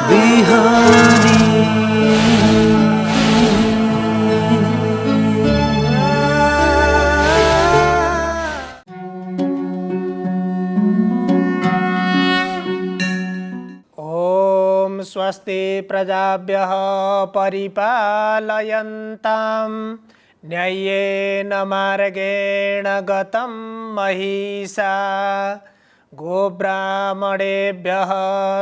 बिहानी। ओम स्वस्ति प्रजाभ्यः परिपालयन्तां न्याय्येन मार्गेण गतं महिषा गोब्राह्मणेभ्यः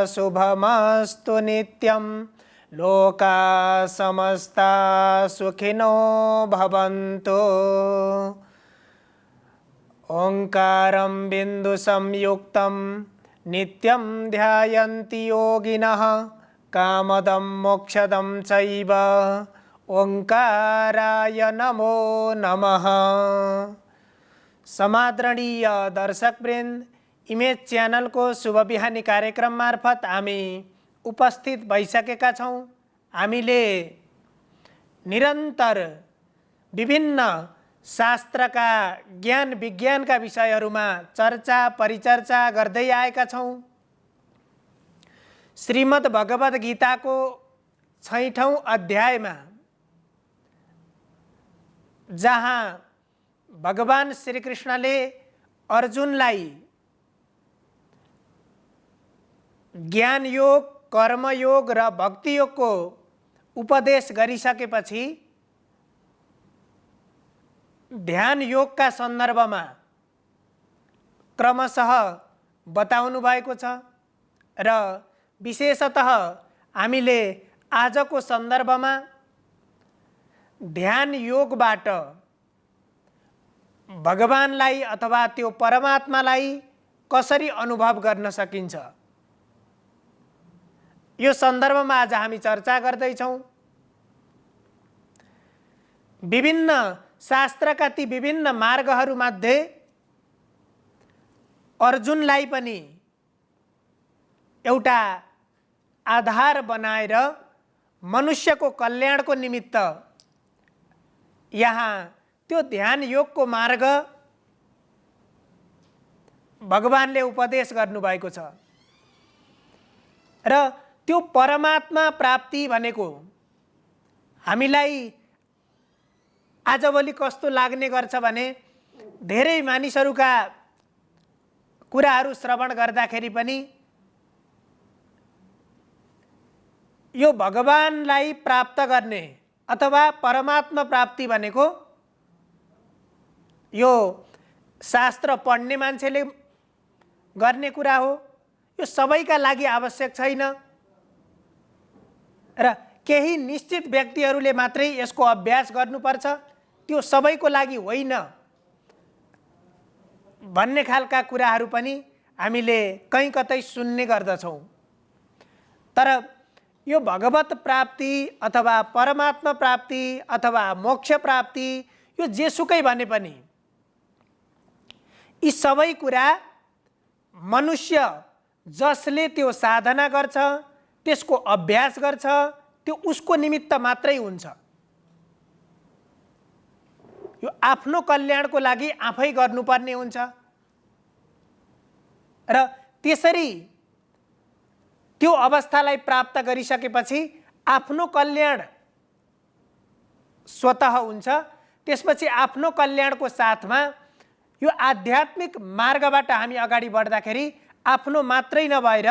शुभमस्तु नित्यं लोकाः समस्ताः सुखिनो भवन्तु। ओंकारं बिन्दुसंयुक्तं नित्यं ध्यायन्ति योगिनः कामदं मोक्षदं चैव ओंकाराय नमो नमः। समादरणीय दर्शकवृन्द, इमेज च्यानल को शुभ बिहानी कार्यक्रम मार्फत हामी उपस्थित भइसकेका छौं। हामीले निरन्तर विभिन्न शास्त्रका ज्ञान विज्ञानका विषयहरूमा चर्चा परिचर्चा गर्दै आएका छौं। श्रीमद् भगवद गीताको 6औं अध्यायमा जहाँ भगवान श्रीकृष्णले अर्जुनलाई ज्ञान योग, कर्मयोग र भक्ति योगको उपदेश गरिसकेपछि ध्यान योगका सन्दर्भमा क्रमशः बताउनु भएको छ र विशेषतः हामीले आजको सन्दर्भमा ध्यान योगबाट भगवानलाई अथवा त्यो परमात्मालाई कसरी अनुभव गर्न सकिन्छ यो सन्दर्भमा आज हामी चर्चा गर्दैछौँ। विभिन्न शास्त्रका ती विभिन्न मार्गहरूमध्ये अर्जुनलाई पनि एउटा आधार बनाएर मनुष्यको कल्याणको निमित्त यहाँ त्यो ध्यान योगको मार्ग भगवानले उपदेश गर्नुभएको छ र त्यो परमात्मा प्राप्ति भनेको हामीलाई आजभोलि कस्तो लाग्ने गर्छ भने धेरै मानिसहरूका कुराहरू श्रवण गर्दाखेरि पनि यो भगवानलाई प्राप्त गर्ने अथवा परमात्मा प्राप्ति भनेको यो शास्त्र पढ्ने मान्छेले गर्ने कुरा हो, यो सबैका लागि आवश्यक छैन र केही निश्चित व्यक्तिहरूले मात्रै यसको अभ्यास गर्नुपर्छ, त्यो सबैको लागि होइन भन्ने खालका कुराहरू पनि हामीले कहीँ कतै सुन्ने गर्दछौँ। तर यो भगवत प्राप्ति अथवा परमात्मा प्राप्ति अथवा मोक्ष प्राप्ति यो जेसुकै भने पनि यी सबै कुरा मनुष्य जसले त्यो साधना गर्छ, त्यसको अभ्यास गर्छ, त्यो उसको निमित्त मात्रै हुन्छ। यो आफ्नो कल्याणको लागि आफै गर्नुपर्ने हुन्छ र त्यसरी त्यो अवस्थालाई प्राप्त गरिसकेपछि आफ्नो कल्याण स्वतः हुन्छ। त्यसपछि आफ्नो कल्याणको साथमा यो आध्यात्मिक मार्गबाट हामी अगाडि बढ्दाखेरि आफ्नो मात्रै नभएर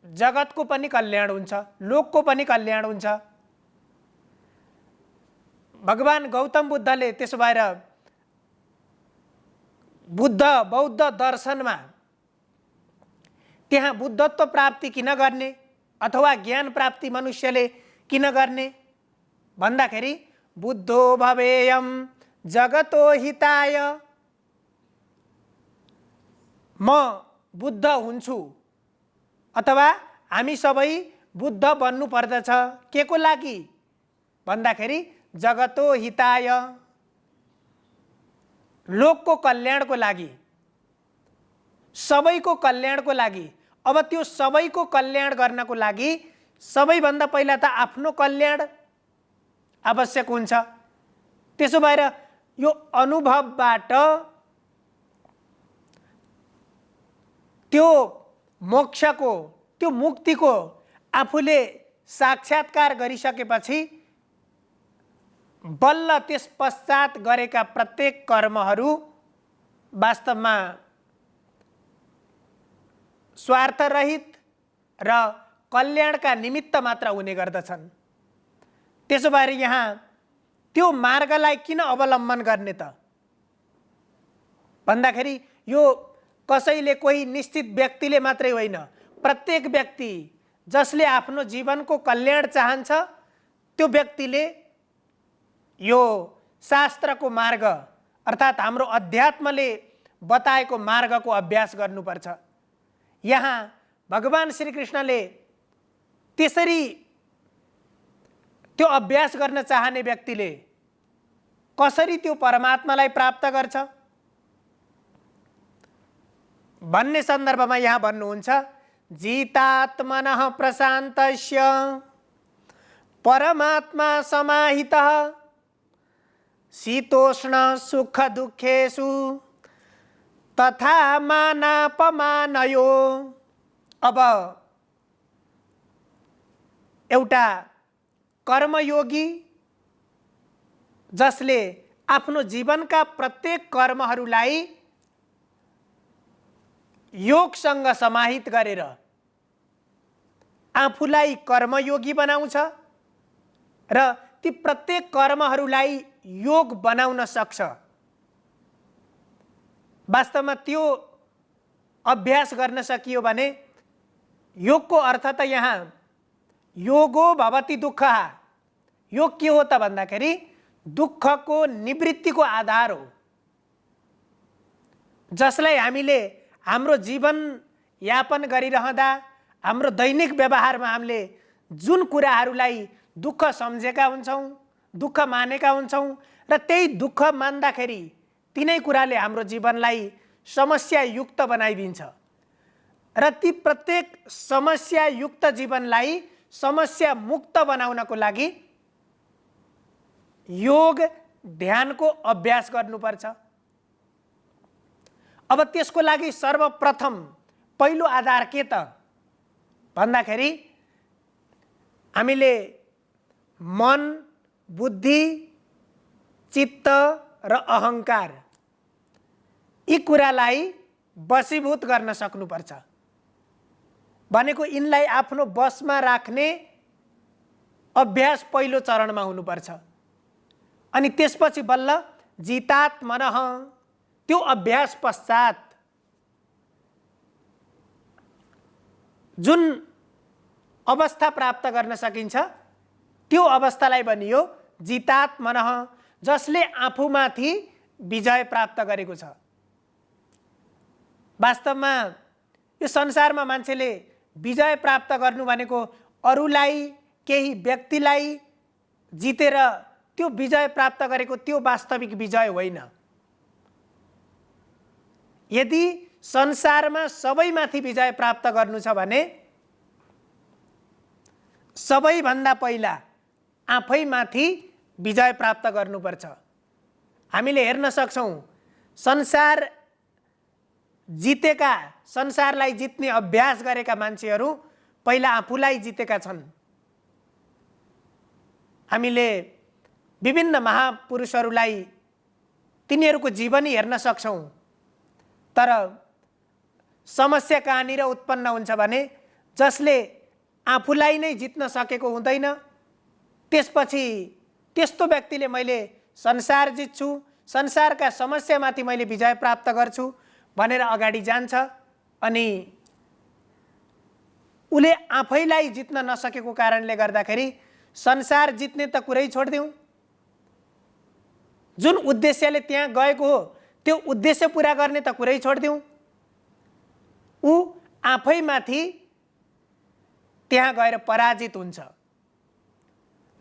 जगतको पनि कल्याण हुन्छ, लोकको पनि कल्याण हुन्छ। भगवान गौतम बुद्धले त्यसो भएर बौद्ध दर्शनमा त्यहाँ बुद्धत्व प्राप्ति किन गर्ने अथवा ज्ञान प्राप्ति मनुष्यले किन गर्ने भन्दाखेरि बुद्धो भवेयम जगतो हिताय, म बुद्ध हुन्छु अथवा हामी सबै बुद्ध बन्नु पर्दछ। के को लागि भन्दाखेरि जगतो हिताय, लोकको कल्याणको लागि, सबैको कल्याणको लागि। अब त्यो सबैको कल्याण गर्नको लागि सबैभन्दा पहिला त आफ्नो कल्याण आवश्यक हुन्छ। त्यसो भएर यो अनुभवबाट त्यो मोक्षको त्यो त्यो मुक्तिको आफूले साक्षात्कार गरिसकेपछि बल्ल त्यस पश्चात गरेका प्रत्येक कर्महरू वास्तवमा स्वार्थरहित र कल्याणका निमित्त मात्र हुने गर्दछन्। त्यसो भएर यहाँ त्यो मार्गलाई किन अवलम्बन गर्ने त भन्दाखेरि यो कसैले कोही निश्चित व्यक्तिले मात्रै होइन, प्रत्येक व्यक्ति जसले आफ्नो जीवनको कल्याण चाहन्छ त्यो व्यक्तिले यो शास्त्रको मार्ग अर्थात् हाम्रो अध्यात्मले बताएको मार्गको अभ्यास गर्नुपर्छ। यहाँ भगवान श्रीकृष्णले त्यसरी त्यो अभ्यास गर्न चाहने व्यक्तिले कसरी त्यो परमात्मालाई प्राप्त गर्छ भन्ने सन्दर्भमा यहाँ भन्नुहुन्छ, जितात्मनः प्रशान्तस्य परमात्मा समाहितः शीतोष्ण सुख दुःखेषु तथा मानापमानयो। अब एउटा कर्मयोगी जसले आफ्नो जीवनका प्रत्येक कर्महरूलाई योगसँग समाहित गरेर आफूलाई कर्मयोगी बनाउँछ र ती प्रत्येक कर्महरूलाई योग बनाउन सक्छ। वास्तवमा त्यो अभ्यास गर्न सकियो भने योगको अर्थ त यहाँ योगो भवति दुःखः, योग के हो त भन्दाखेरि दुःखको निवृत्तिको आधार हो, जसलाई हामीले हाम्रो जीवन यापन गरिरहँदा हाम्रो दैनिक व्यवहारमा हामीले जुन कुराहरूलाई दुःख सम्झेका हुन्छौँ, दुःख मानेका हुन्छौँ र त्यही दुःख मान्दाखेरि तिनै कुराले हाम्रो जीवनलाई समस्यायुक्त बनाइदिन्छ र ती प्रत्येक समस्यायुक्त जीवनलाई समस्या मुक्त बनाउनको लागि योग ध्यानको अभ्यास गर्नुपर्छ। अब त्यसको लागि सर्वप्रथम पहिलो आधार के त भन्दाखेरि हामीले मन, बुद्धि, चित्त र अहङ्कार यी कुरालाई वशीभूत गर्न सक्नुपर्छ। भनेको यिनलाई आफ्नो बसमा राख्ने अभ्यास पहिलो चरणमा हुनुपर्छ अनि त्यसपछि बल्ल जितात्मनः त्यो अभ्यास पश्चात जुन अवस्था प्राप्त गर्न सकिन्छ त्यो अवस्थालाई भनियो जितात्मनः, जसले आफूमाथि विजय प्राप्त गरेको छ। वास्तवमा यो संसारमा मान्छेले विजय प्राप्त गर्नु भनेको अरूलाई, केही व्यक्तिलाई जितेर त्यो विजय प्राप्त गरेको त्यो वास्तविक विजय होइन। यदि संसारमा सबैमाथि विजय प्राप्त गर्नु छ भने सबैभन्दा पहिला आफैमाथि विजय प्राप्त गर्नुपर्छ। हामीले हेर्न सक्छौँ संसार जितेका, संसारलाई जित्ने अभ्यास गरेका मान्छेहरू पहिला आफूलाई जितेका छन्। हामीले विभिन्न महापुरुषहरूलाई तिनीहरूको जीवनी हेर्न सक्छौँ, तर समस्या कहाँनिर उत्पन्न हुन्छ भने जसले आफूलाई नै जित्न सकेको हुँदैन त्यसपछि त्यस्तो व्यक्तिले मैले संसार जित्छु, संसारका समस्यामाथि मैले विजय प्राप्त गर्छु भनेर अगाडि जान्छ अनि उले आफैलाई जित्न नसकेको कारणले गर्दाखेरि संसार जित्ने त कुरै छोड्दिउँ, जुन उद्देश्यले त्यहाँ गएको हो त्यो उद्देश्य पूरा गर्ने त कुरै छोड्दिउँ, ऊ आफैमाथि त्यहाँ गएर पराजित हुन्छ।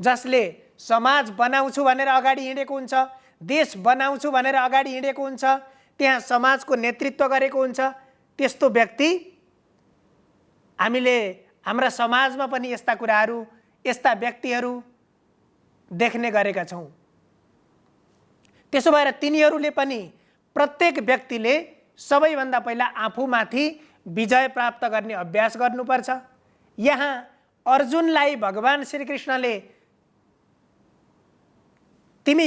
जसले समाज बनाउँछु भनेर अगाडि हिँडेको हुन्छ, देश बनाउँछु भनेर अगाडि हिँडेको हुन्छ, त्यहाँ समाजको नेतृत्व गरेको हुन्छ, त्यस्तो व्यक्ति हामीले हाम्रा समाजमा पनि यस्ता कुराहरू, यस्ता व्यक्तिहरू देख्ने गरेका छौँ। त्यसो भएर तिनीहरूले पनि प्रत्येक व्यक्तिले सबैभन्दा पहिला आफूमाथि विजय प्राप्त गर्ने अभ्यास गर्नुपर्छ। यहाँ अर्जुनलाई भगवान श्रीकृष्णले तिमी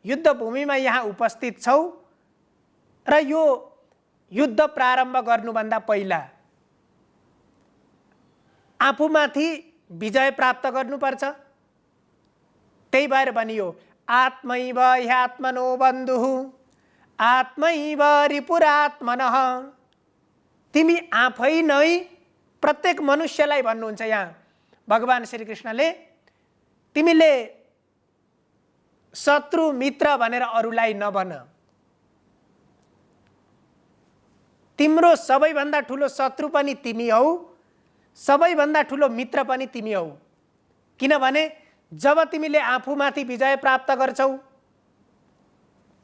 युद्धभूमिमा यहाँ उपस्थित छौ र यो युद्ध प्रारम्भ गर्नुभन्दा पहिला आफूमाथि विजय प्राप्त गर्नुपर्छ। त्यही भएर भनियो आत्मैव ह्यात्मनो बन्धुः आत्मैव रिपुरात्मनः। तिमी आफै नै, प्रत्येक मनुष्यलाई भन्नुहुन्छ यहाँ भगवान श्रीकृष्णले, तिमीले शत्रु मित्र भनेर अरूलाई नभन। तिम्रो सबैभन्दा ठुलो शत्रु पनि तिमी हौ, सबैभन्दा ठुलो मित्र पनि तिमी हौ। किनभने जब तिमीले आफूमाथि विजय प्राप्त गर्छौ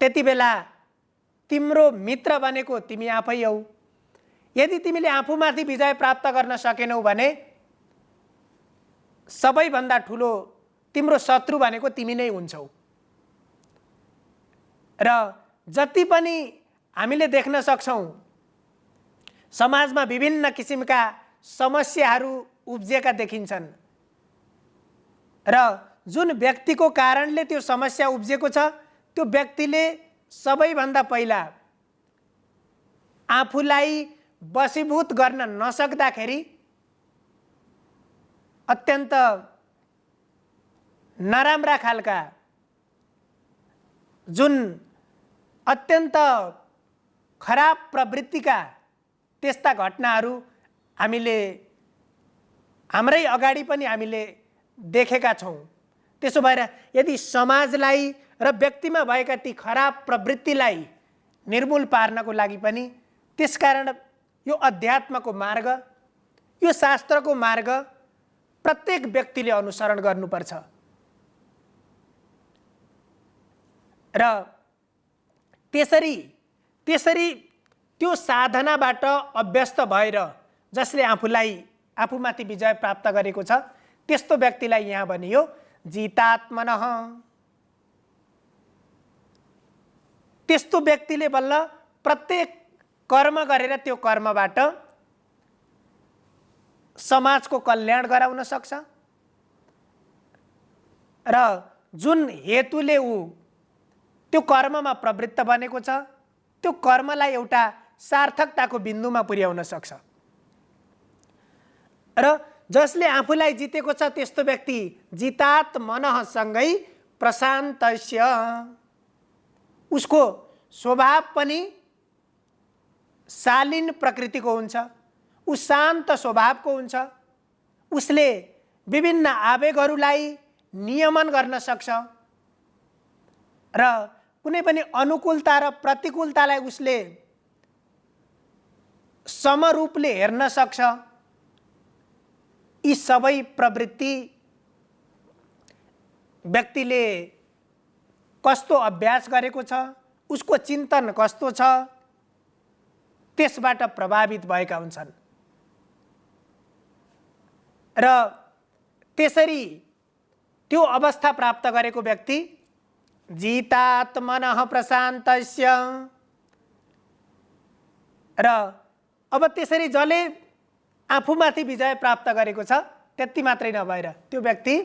त्यति बेला तिम्रो मित्र बनेको तिमी आफै हौ। यदि तिमीले आफूमाथि विजय प्राप्त गर्न सकेनौ भने सबैभन्दा ठुलो तिम्रो शत्रु भनेको तिमी नै हुन्छौ। र जति पनि हामीले देख्न सक्छौं समाजमा विभिन्न किसिमका समस्याहरू उब्जेका देखिन्छन् र जुन व्यक्तिको कारणले त्यो समस्या उब्जेको छ त्यो व्यक्तिले सबैभन्दा पहिला आफूलाई वशीभूत गर्न नसक्दाखेरि अत्यन्त नराम्रा खालका, जुन अत्यन्त खराब प्रवृत्तिका त्यस्ता घटनाहरू हामीले हाम्रै अगाडि पनि हामीले देखेका छौं। त्यसो भएर यदि समाजलाई र व्यक्तिमा भएका ती खराब प्रवृत्तिलाई निर्मूल पार्नको लागि पनि त्यसकारण यो अध्यात्मको मार्ग, यो शास्त्रको मार्ग प्रत्येक व्यक्तिले अनुसरण गर्नुपर्छ। र त्यसरी त्यो साधनाबाट अभ्यस्त भएर जसले आफूमाथि विजय प्राप्त गरेको छ त्यस्तो व्यक्तिलाई यहाँ भनियो जितात्मनः। त्यस्तो व्यक्तिले बल्ल प्रत्येक कर्म गरेर त्यो कर्मबाट समाजको कल्याण गराउन सक्छ र जुन हेतुले ऊ त्यो कर्ममा प्रवृत्त बनेको छ त्यो कर्मलाई एउटा सार्थकताको बिन्दुमा पुर्याउन सक्छ। र जसले आफूलाई जितेको छ त्यस्तो व्यक्ति जितात्मनः सँगै प्रशान्तस्य, उसको स्वभाव पनि शालीन प्रकृतिको हुन्छ, ऊ शान्त स्वभावको हुन्छ, उसले विभिन्न आवेगहरूलाई नियमन गर्न सक्छ र कुनै पनि अनुकूलता र प्रतिकूलतालाई उसले समरूपले हेर्न सक्छ। यी सबै प्रवृत्ति व्यक्तिले कस्तो अभ्यास गरेको छ, उसको चिन्तन कस्तो छ, त्यसबाट प्रभावित भएका हुन्छन् र त्यसरी त्यो अवस्था प्राप्त गरेको व्यक्ति जितात्मनः प्रशान्तस्य। र अब त्यसरी जसले आफूमाथि विजय प्राप्त गरेको छ त्यति मात्रै नभएर त्यो व्यक्ति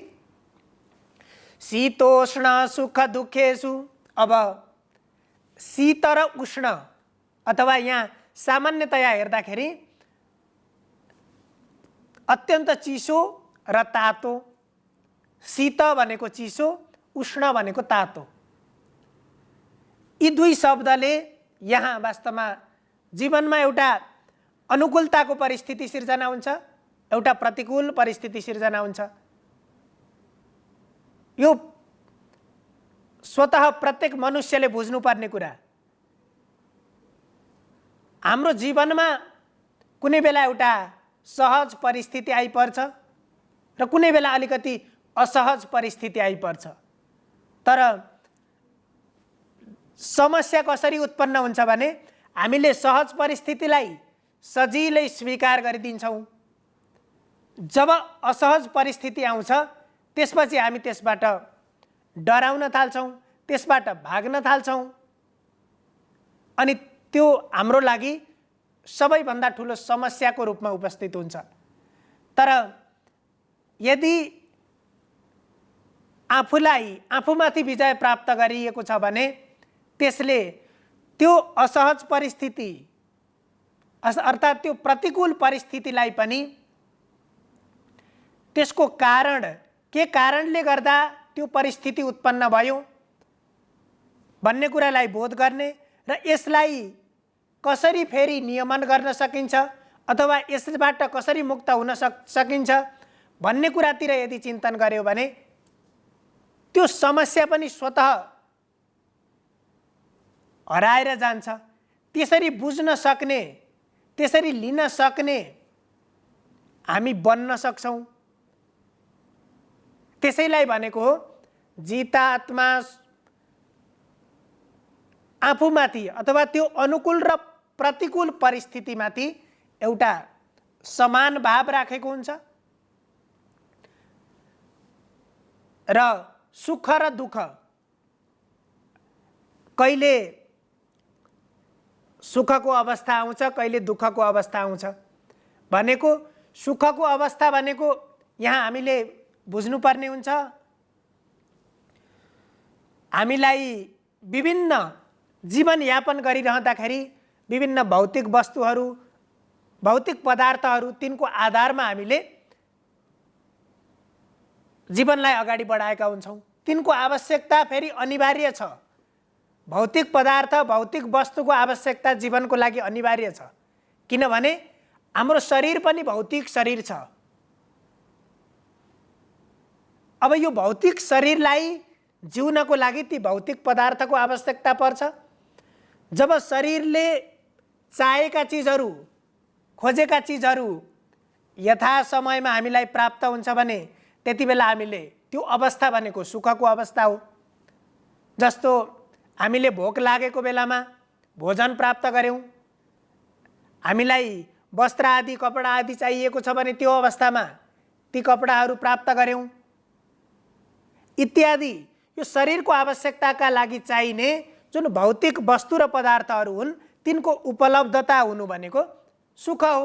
शीतोष्ण सुख दुःखेषु, अब शीत र उष्ण अथवा यहाँ सामान्यतया हेर्दाखेरि अत्यन्त चिसो र तातो, शीत भनेको चिसो, उष्ण भनेको तातो, यी दुई शब्दले यहाँ वास्तवमा जीवनमा एउटा अनुकूलताको परिस्थिति सिर्जना हुन्छ, एउटा प्रतिकूल परिस्थिति सिर्जना हुन्छ। यो स्वतः प्रत्येक मनुष्यले बुझ्नुपर्ने कुरा। हाम्रो जीवनमा कुनै बेला एउटा सहज परिस्थिति आइपर्छ र कुनै बेला अलिकति असहज परिस्थिति आइपर्छ, तर समस्या कसरी उत्पन्न हुन्छ भने हामीले सहज परिस्थितिलाई सजिलै स्वीकार गरिदिन्छौँ। जब असहज परिस्थिति आउँछ त्यसपछि हामी त्यसबाट डराउन थाल्छौँ, त्यसबाट भाग्न थाल्छौँ अनि त्यो हाम्रो लागि सबैभन्दा ठुलो समस्याको रूपमा उपस्थित हुन्छ। तर यदि आफूमाथि विजय प्राप्त गरिएको छ भने त्यसले त्यो असहज परिस्थिति अर्थात् त्यो प्रतिकूल परिस्थितिलाई पनि त्यसको कारण के कारणले गर्दा त्यो परिस्थिति उत्पन्न भयो भन्ने कुरालाई बोध गर्ने र यसलाई कसरी फेरि नियमन गर्न सकिन्छ अथवा यसबाट कसरी मुक्त हुन सकिन्छ भन्ने कुरातिर यदि चिन्तन गर्यो भने त्यो समस्या पनि स्वतः हराएर जान्छ। त्यसरी बुझ्न सक्ने, त्यसरी लिन सक्ने हामी बन्न सक्छौं। त्यसैलाई भनेको हो जितात्मा आफूमाथि अथवा त्यो अनुकूल र प्रतिकूल परिस्थितिमाथि एउटा समान भाव राखेको हुन्छ र सुख र दुःख कहिले सुखको अवस्था आउँछ कहिले दुःखको अवस्था आउँछ भनेको सुखको अवस्था भनेको यहाँ हामीले बुझ्नुपर्ने हुन्छ हामीलाई विभिन्न जीवन यापन गरिरहँदाखेरि विभिन्न भौतिक वस्तुहरू भौतिक पदार्थहरू तिनको आधारमा हामीले जीवनलाई अगाडि बढाएका हुन्छौं। तिनको आवश्यकता फेरि अनिवार्य छ। भौतिक पदार्थ भौतिक वस्तुको आवश्यकता जीवनको लागि अनिवार्य छ किनभने हाम्रो शरीर पनि भौतिक शरीर छ। अब यो भौतिक शरीरलाई जिउनको लागि ती भौतिक पदार्थको आवश्यकता पर्छ। जब शरीरले चाहेका चीजहरू खोजेका चीजहरू यथा समयमा हामीलाई प्राप्त हुन्छ भने त्यति बेला हामीले त्यो अवस्था भनेको सुखको अवस्था हो। जस्तो हामीले भोक लागेको बेलामा भोजन प्राप्त गर्यौं, हामीलाई वस्त्र आदि कपडा आदि चाहिएको छ भने त्यो अवस्थामा ती कपडाहरू प्राप्त गर्यौं इत्यादि। यो शरीरको आवश्यकताका लागि चाहिने जुन भौतिक वस्तु र पदार्थहरू हुन् तिनको उपलब्धता हुनु भनेको सुख हो।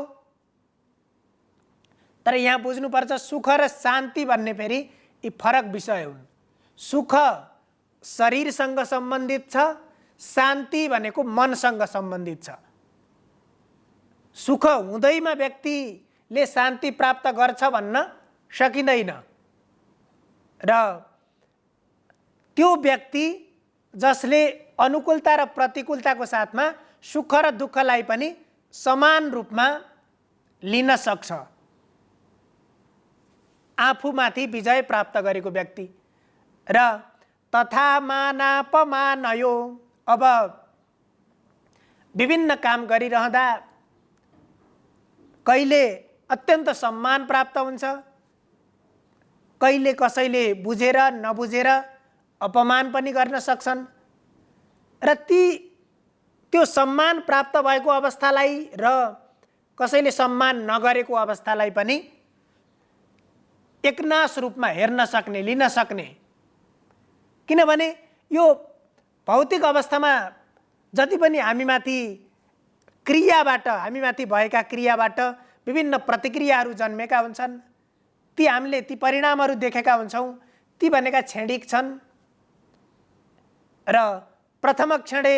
तर यहाँ बुझ्नुपर्छ सुख र शान्ति भन्ने फेरि यी फरक विषय हुन्। सुख शरीरसँग सम्बन्धित छ, शान्ति भनेको मनसँग सम्बन्धित छ। सुख हुँदैमा व्यक्तिले शान्ति प्राप्त गर्छ भन्न सकिँदैन र त्यो व्यक्ति जसले अनुकूलता र प्रतिकूलताको साथमा सुख र दुःखलाई पनि समान रूपमा लिन सक्छ, आफूमाथि विजय प्राप्त गरेको व्यक्ति। र तथा मानापमानयो, अब विभिन्न काम गरिरहँदा कहिले अत्यन्त सम्मान प्राप्त हुन्छ, कहिले कसैले बुझेर नबुझेर अपमान पनि गर्न सक्छन् र त्यो सम्मान प्राप्त भएको अवस्थालाई र कसैले सम्मान नगरेको अवस्थालाई पनि एकनास रूपमा हेर्न सक्ने, लिन सक्ने। किनभने यो भौतिक अवस्थामा जति पनि हामीमाथि भएका क्रियाबाट विभिन्न प्रतिक्रियाहरू जन्मेका हुन्छन्, ती हामीले ती परिणामहरू देखेका हुन्छौं। ती भनेका क्षणिक छन् र प्रथम क्षणे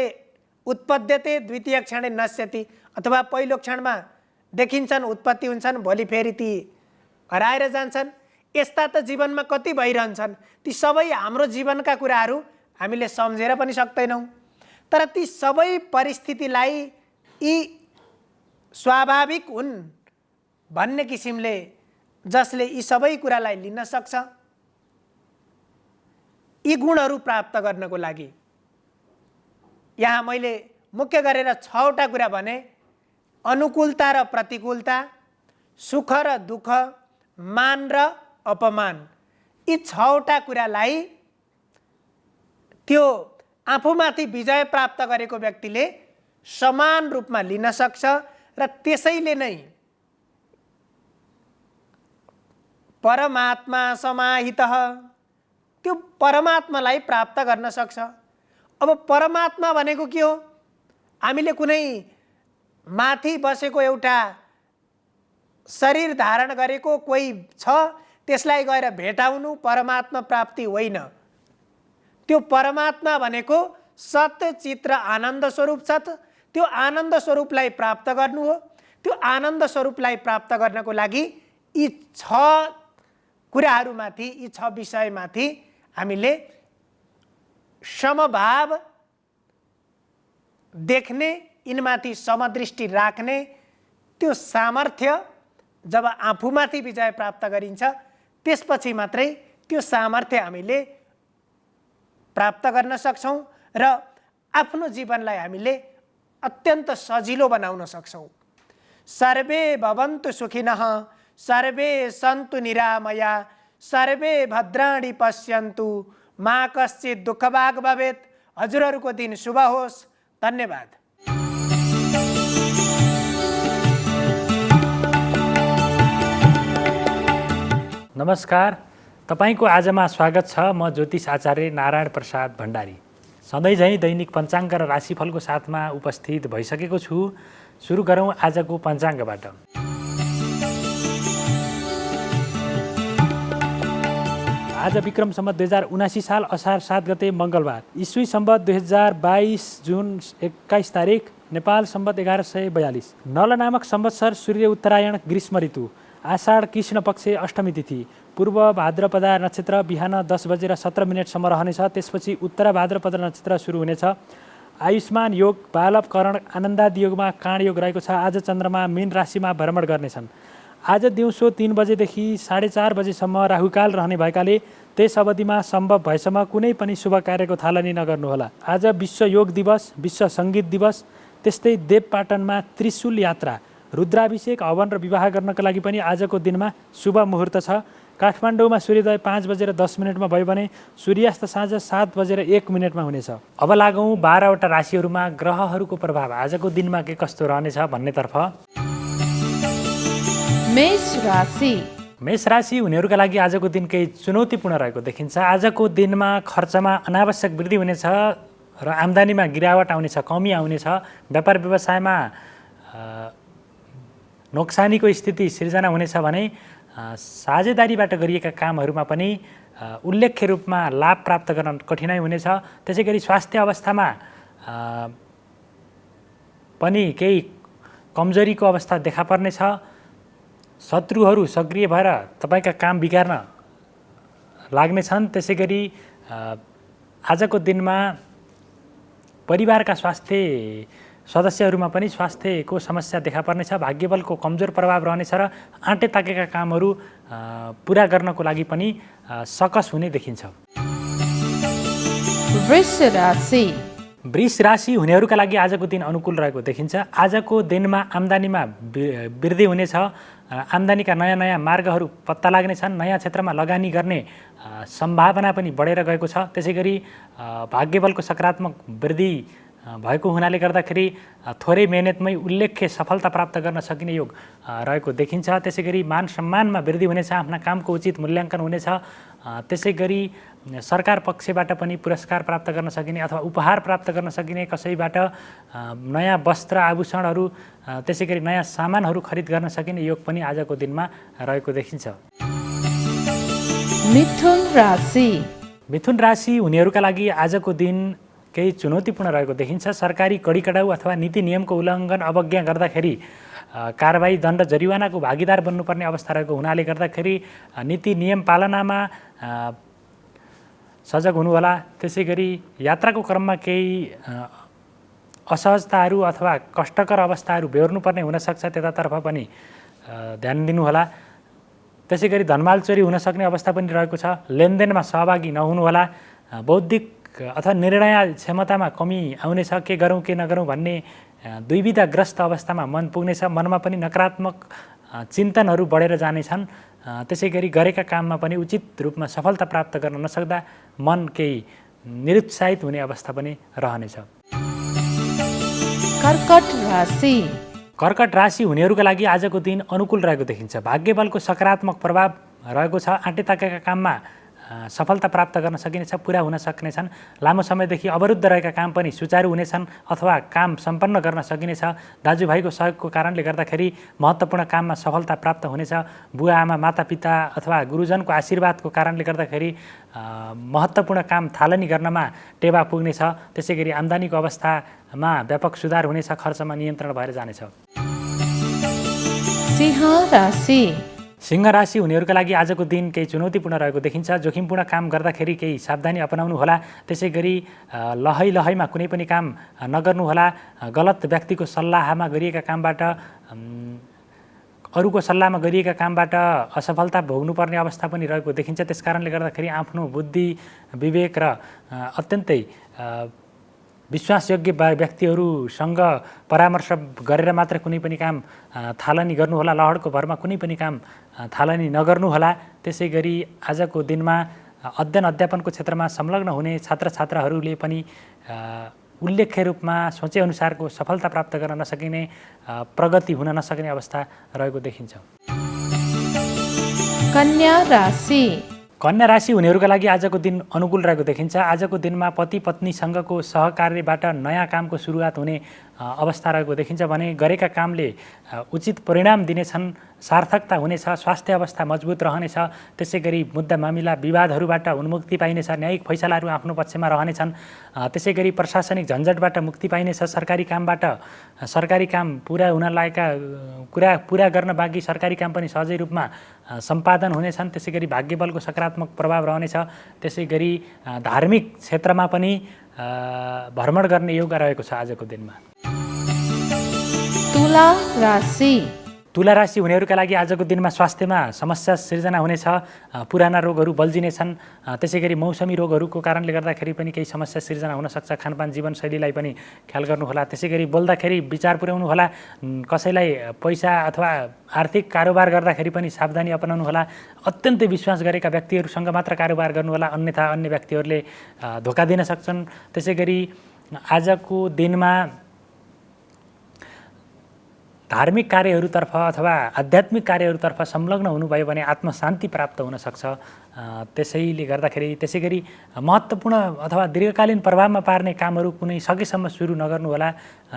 उत्पद्यते द्वितीय क्षणे नश्यति, अथवा पहिलो क्षणमा देखिन्छन् उत्पत्ति हुन्छन् भोलि फेरि ती हराएर जान्छन्। यस्ता त जीवनमा कति भइरहन्छन्। ती सबै हाम्रो जीवनका कुराहरू हामीले सम्झेर पनि सक्दैनौं। तर ती सबै परिस्थितिलाई यी स्वाभाविक हुन् भन्ने किसिमले जसले यी सबै कुरालाई लिन सक्छ, यी गुणहरू प्राप्त गर्नको लागि यहाँ मैले मुख्य गरेर 6वटा कुरा भने। अनुकूलता र प्रतिकूलता, सुख र दुःख, मान र अपमान, यी 6वटा कुरालाई त्यो आफूमाथि विजय प्राप्त गरेको व्यक्तिले समान रूपमा लिन सक्छ र त्यसैले नै परमात्मा समाहितः, त्यो परमात्मालाई प्राप्त गर्न सक्छ। अब परमात्मा भनेको के हो? हामीले कुनै माथि बसेको एउटा शरीर धारण गरेको कोही छ, त्यसलाई गएर भेटाउनु परमात्मा प्राप्ति होइन। त्यो परमात्मा भनेको सत्य चित र आनन्द स्वरूप छ। त्यो आनन्द स्वरूपलाई प्राप्त गर्नु हो। त्यो आनन्द स्वरूपलाई प्राप्त गर्नको लागि यी 6 कुराहरूमाथि, यी 6 विषयमाथि हामीले समभाव देख्ने, यिनमाथि समदृष्टि राख्ने त्यो सामर्थ्य जब आफूमाथि विजय प्राप्त गरिन्छ, त्यसपछि मात्रै त्यो सामर्थ्य हामीले प्राप्त गर्न सक्छौँ र आफ्नो जीवनलाई हामीले अत्यन्त सजिलो बनाउन सक्छौँ। सर्वे भवन्तु सुखिनः, सर्वे सन्तु निरामया, सर्वे भद्राणि पश्यन्तु, मा कश्चित् दुःखभाग् भवेत्। हजुरहरूको दिन शुभ होस्। धन्यवाद। नमस्कार, तपाईको आजमा स्वागत छ। म ज्योतिष आचार्य नारायण प्रसाद भण्डारी सधैँ झैँ दैनिक पञ्चाङ्ग र राशिफलको साथमा उपस्थित भइसकेको छु। सुरु गरौँ आजको पञ्चाङ्गबाट। आज विक्रम सम्वत 2079 साल असार 7 गते मङ्गलबार, ईस्वी सम्वत 2022 जुन 21 तारिक, नेपाल सम्वत 1142। नल नामक संवत्सर, सूर्य उत्तरायण, ग्रीष्म ऋतु, आषाढ कृष्ण पक्ष, अष्टमी तिथि, पूर्व भाद्रपदा नक्षत्र बिहान 10:17 रहनेछ। त्यसपछि उत्तर भाद्रपदा नक्षत्र सुरु हुनेछ। आयुष्मान योग, बालव करण, आनन्दादि योगमा काँड योग रहेको छ। आज चन्द्रमा मीन राशिमा भ्रमण गर्नेछन्। आज दिउँसो 3 बजेदेखि 4:30 बजेसम्म राहुकाल रहने भएकाले त्यस अवधिमा सम्भव भएसम्म कुनै पनि शुभ कार्यको थालनी नगर्नुहोला। आज विश्व योग दिवस, विश्व सङ्गीत दिवस, त्यस्तै देवपाटनमा त्रिशूल यात्रा, रुद्राभिषेक, हवन र विवाह गर्नका लागि पनि आजको दिनमा शुभ मुहुर्त छ। काठमाडौँमा सूर्योदय 5:10 भयो भने सूर्यास्त साँझ 7:01 हुनेछ। अब लागौँ 12वटा राशिहरूमा ग्रहहरूको प्रभाव आजको दिनमा के कस्तो रहनेछ भन्नेतर्फ। मेष राशि। मेष राशि हुनेहरूका लागि आजको दिन केही चुनौतीपूर्ण रहेको देखिन्छ। आजको दिनमा खर्चमा अनावश्यक वृद्धि हुनेछ र आम्दानीमा गिरावट आउनेछ, कमी आउनेछ। व्यापार व्यवसायमा नोक्सानीको स्थिति सिर्जना हुनेछ भने साझेदारीबाट गरिएका कामहरूमा पनि उल्लेख्य रूपमा लाभ प्राप्त गर्न कठिनाइ हुनेछ। त्यसै गरी स्वास्थ्य अवस्थामा पनि केही कमजोरीको अवस्था देखा पर्नेछ। शत्रुहरू सक्रिय भएर तपाईँका काम बिगार्न लाग्नेछन्। त्यसै गरी आजको दिनमा परिवारका स्वास्थ्य सदस्यहरूमा पनि स्वास्थ्यको समस्या देखा पर्नेछ। भाग्यबलको कमजोर प्रभाव रहनेछ र आँटे ताकेका कामहरू पुरा गर्नको लागि पनि सकस हुने देखिन्छ। वृष राशि। वृष राशि हुनेहरूका लागि आजको दिन अनुकूल रहेको देखिन्छ। आजको दिनमा आम्दानीमा वृद्धि हुनेछ। आम्दानीका नयाँ नयाँ मार्गहरू पत्ता लाग्नेछन्। नयाँ क्षेत्रमा लगानी गर्ने सम्भावना पनि बढेर गएको छ। त्यसै गरी भाग्यबलको सकारात्मक वृद्धि भएको हुनाले गर्दाखेरि थोरै मेहनतमै उल्लेख्य सफलता प्राप्त गर्न सकिने योग रहेको देखिन्छ। त्यसै गरी मान सम्मानमा वृद्धि हुनेछ। आफ्ना कामको उचित मूल्याङ्कन हुनेछ। त्यसै गरी सरकार पक्षबाट पनि पुरस्कार प्राप्त गर्न सकिने अथवा उपहार प्राप्त गर्न सकिने, कसैबाट नयाँ वस्त्र आभूषणहरू, त्यसै गरी नयाँ सामानहरू खरिद गर्न सकिने योग पनि आजको दिनमा रहेको देखिन्छ। मिथुन राशि। मिथुन राशि हुनेहरूका लागि आजको दिन केही चुनौतीपूर्ण रहेको देखिन्छ। सरकारी कडी कडाउ अथवा नीति नियमको उल्लङ्घन, अवज्ञा गर्दाखेरि कारबाही, दण्ड, जरिवानाको भागीदार बन्नुपर्ने अवस्था रहेको हुनाले गर्दाखेरि नीति नियम पालनामा सजग हुनुहोला। त्यसै गरी यात्राको क्रममा केही असहजताहरू अथवा कष्टकर अवस्थाहरू बेहोर्नुपर्ने हुनसक्छ, त्यतातर्फ पनि ध्यान दिनुहोला। त्यसै गरी धनमाल चोरी हुन सक्ने अवस्था पनि रहेको छ। लेनदेनमा सहभागी नहुनुहोला। बौद्धिक अथवा निर्णय क्षमतामा कमी आउनेछ। के गरौँ के नगरौँ भन्ने दुविधाग्रस्त अवस्थामा मन पुग्नेछ। मनमा पनि नकारात्मक चिन्तनहरू बढेर जानेछन्। त्यसै गरी गरेका काममा पनि उचित रूपमा सफलता प्राप्त गर्न नसक्दा मन केही निरुत्साहित हुने अवस्था पनि रहनेछ। कर्कट राशि। कर्कट राशि हुनेहरूका लागि आजको दिन अनुकूल रहेको देखिन्छ। भाग्यबलको सकारात्मक प्रभाव रहेको छ। आँटे ताकेका काममा सफलता प्राप्त गर्न सकिनेछ, पुरा हुन सक्नेछन्। लामो समयदेखि अवरुद्ध रहेका काम पनि सुचारू हुनेछन् अथवा काम सम्पन्न गर्न सकिनेछ। दाजुभाइको सहयोगको कारणले गर्दाखेरि महत्त्वपूर्ण काममा सफलता प्राप्त हुनेछ। बुवा आमा मातापिता अथवा गुरुजनको आशीर्वादको कारणले गर्दाखेरि महत्त्वपूर्ण काम थालनी गर्नमा टेवा पुग्नेछ। त्यसै गरी आम्दानीको अवस्थामा व्यापक सुधार हुनेछ, खर्चमा नियन्त्रण भएर जानेछ। सिंह राशि सिंह राशि हुनेहरूका लागि आजको दिन केही चुनौतीपूर्ण रहेको देखिन्छ। जोखिमपूर्ण काम गर्दाखेरि केही सावधानी अपनाउनु होला। त्यसै गरी लहैमा कुनै पनि काम नगर्नुहोला। गलत व्यक्तिको सल्लाहमा गरिएका कामबाट अरूको सल्लाहमा गरिएका कामबाट असफलता भोग्नुपर्ने अवस्था पनि रहेको देखिन्छ। त्यसकारणले गर्दाखेरि आफ्नो बुद्धि विवेक र अत्यन्तै विश्वासयोग्य व्यक्तिहरूसँग परामर्श गरेर मात्र कुनै पनि काम थालनी गर्नुहोला। लहरको भरमा कुनै पनि काम थालनी नगर्नुहोला। त्यसै गरी आजको दिनमा अध्ययन अध्यापनको क्षेत्रमा संलग्न हुने छात्र छात्राहरूले पनि उल्लेख्य रूपमा सोचेअनुसारको सफलता प्राप्त गर्न नसकिने, प्रगति हुन नसक्ने अवस्था रहेको देखिन्छ। कन्या राशि कन्या राशि हुनेहरूका लागि आजको दिन अनुकूल रहेको देखिन्छ। आजको दिनमा पति पत्नीसँगको सहकार्यबाट नयाँ कामको सुरुवात हुने अवस्था रहेको देखिन्छ भने गरेका कामले उचित परिणाम दिनेछन्, सार्थकता हुनेछ, स्वास्थ्य अवस्था मजबुत रहनेछ। त्यसै गरी मुद्दा मामिला विवादहरूबाट उन्मुक्ति पाइनेछ, न्यायिक फैसलाहरू आफ्नो पक्षमा रहनेछन्। त्यसै गरी प्रशासनिक झन्झटबाट मुक्ति पाइनेछ। सरकारी काम पुरा हुन लागेका कुरा पुरा गर्न बाँकी सरकारी काम पनि सहजै रूपमा सम्पादन हुनेछन्। त्यसै गरी भाग्यबलको सकारात्मक प्रभाव रहनेछ। त्यसै गरी धार्मिक क्षेत्रमा पनि भ्रमण गर्ने योग रहेको छ आजको दिनमा। तुला राशि तुला राशि हुनेहरूका लागि आजको दिनमा स्वास्थ्यमा समस्या सिर्जना हुनेछ। पुराना रोगहरू बल्झिनेछन्। त्यसै गरी मौसमी रोगहरूको कारणले गर्दाखेरि पनि केही समस्या सिर्जना हुनसक्छ। खानपान जीवनशैलीलाई पनि ख्याल गर्नुहोला। त्यसै गरी बोल्दाखेरि विचार पुर्याउनु होला। कसैलाई पैसा अथवा आर्थिक कारोबार गर्दाखेरि पनि सावधानी अपनाउनु होला। अत्यन्तै विश्वास गरेका व्यक्तिहरूसँग मात्र कारोबार गर्नुहोला, अन्यथा अन्य व्यक्तिहरूले धोका दिन सक्छन्। त्यसै गरी आजको दिनमा धार्मिक कार्यहरूतर्फ अथवा आध्यात्मिक कार्यहरूतर्फ संलग्न हुनुभयो भने आत्मशान्ति प्राप्त हुनसक्छ। त्यसैले गर्दाखेरि त्यसै गरी महत्त्वपूर्ण अथवा दीर्घकालीन प्रभावमा पार्ने कामहरू कुनै सकेसम्म सुरु नगर्नुहोला।